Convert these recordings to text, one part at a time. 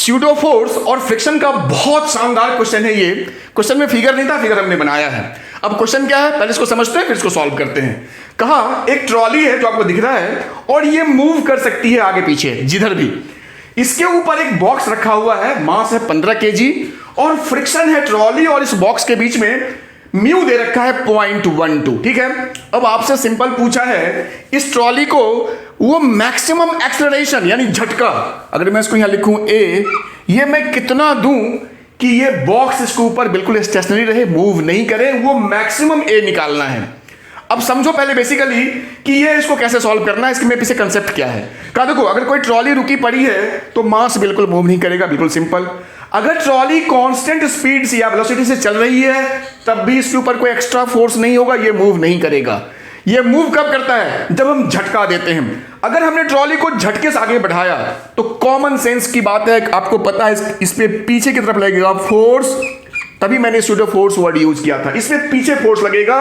Pseudo force और friction का बहुत शानदार क्वेश्चन है ये। क्वेश्चन में फिगर नहीं था, फिगर हमने बनाया है। अब क्वेश्चन क्या है, पहले इसको समझते हैं फिर इसको सॉल्व करते हैं। कहा एक ट्रॉली है जो आपको दिख रहा है और ये मूव कर सकती है आगे पीछे जिधर भी। इसके ऊपर एक बॉक्स रखा हुआ है, मास है 15 kg और फ्रिक्शन है ट्रॉली और इस बॉक्स के बीच में म्यू दे रखा है 0.12। ठीक है, अब आपसे सिंपल पूछा है इस ट्रॉली को वो मैक्सिमम एक्सेलरेशन यानी झटका, अगर मैं इसको यहां लिखूं ए, ये मैं कितना दूं कि ये बॉक्स इसके ऊपर बिल्कुल स्टेशनरी रहे, मूव नहीं करे, वो मैक्सिमम ए निकालना है। अब समझो पहले बेसिकली कि ये इसको कैसे सॉल्व करना है, इसके में पीछे कंसेप्ट क्या है। कहा देखो अगर कोई ट्रॉली रुकी पड़ी है तो मास बिल्कुल मूव नहीं करेगा, बिल्कुल सिंपल। अगर ट्रॉली कांस्टेंट स्पीड से या वेलोसिटी से चल रही है तब भी इसके ऊपर कोई एक्स्ट्रा फोर्स नहीं होगा, ये मूव नहीं करेगा। ये मूव कब करता है, जब हम झटका देते हैं। अगर हमने ट्रॉली को झटके से आगे बढ़ाया तो कॉमन सेंस की बात है, आपको पता है इस पे पीछे की तरफ लगेगा फोर्स, तभी मैंने स्यूडो फोर्स वर्ड यूज किया था। इसमें पीछे फोर्स लगेगा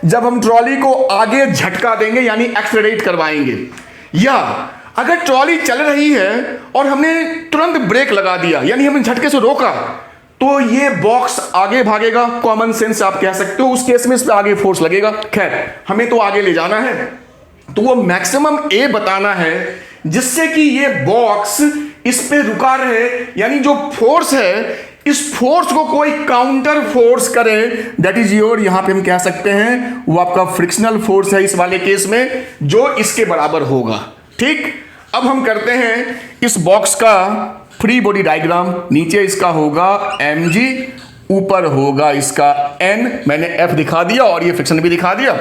जब हम ट्रॉली को आगे झटका देंगे यानी एक्सेलरेट करवाएंगे। या अगर ट्रॉली चल रही है और हमने तुरंत ब्रेक लगा दिया यानी हमने झटके से रोका तो ये बॉक्स आगे भागेगा, कॉमन सेंस आप कह सकते हो। उस केस में इस पे आगे फोर्स लगेगा। खैर हमें तो आगे ले जाना है तो वो मैक्सिमम ए बताना है जिससे कि ये बॉक्स इस पे रुका रहे, यानी जो फोर्स है इस फोर्स को कोई काउंटर फोर्स करे, दैट इज योर, यहां पे हम कह सकते हैं वो आपका फ्रिक्शनल फोर्स है इस वाले केस में, जो इसके बराबर होगा। ठीक, अब हम करते हैं इस बॉक्स का फ्री बॉडी डायग्राम। नीचे इसका होगा mg, ऊपर होगा इसका n, मैंने f दिखा दिया और ये फ्रिक्शन भी दिखा दिया।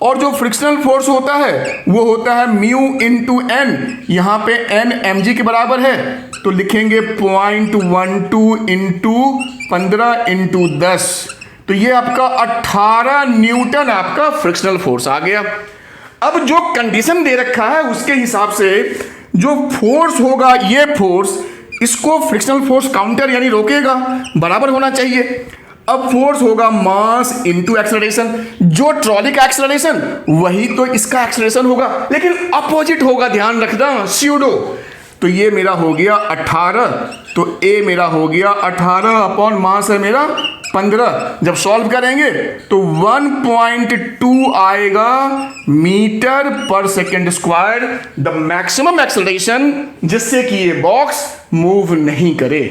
और जो फ्रिक्शनल फोर्स होता है वो होता है म्यू इंटू n, यहां पे n mg के बराबर है तो लिखेंगे 0.12 इंटू 15 इंटू 10, तो ये आपका 18 न्यूटन आपका फ्रिक्शनल फोर्स आ गया। अब जो कंडीशन दे रखा है उसके हिसाब से जो फोर्स होगा, ये फोर्स इसको फ्रिक्शनल फोर्स काउंटर यानी रोकेगा, बराबर होना चाहिए। अब फोर्स होगा मास इंटू एक्सेलरेशन, जो ट्रॉली का एक्सेलरेशन वही तो इसका एक्सेलरेशन होगा, लेकिन अपोजिट होगा, ध्यान रखना स्यूडो। तो ये मेरा हो गया 18, तो ए मेरा हो गया 18 अपॉन मास है मेरा 15। जब सॉल्व करेंगे तो 1.2 आएगा मीटर पर second square, the maximum acceleration जिससे कि ये बॉक्स मूव नहीं करे।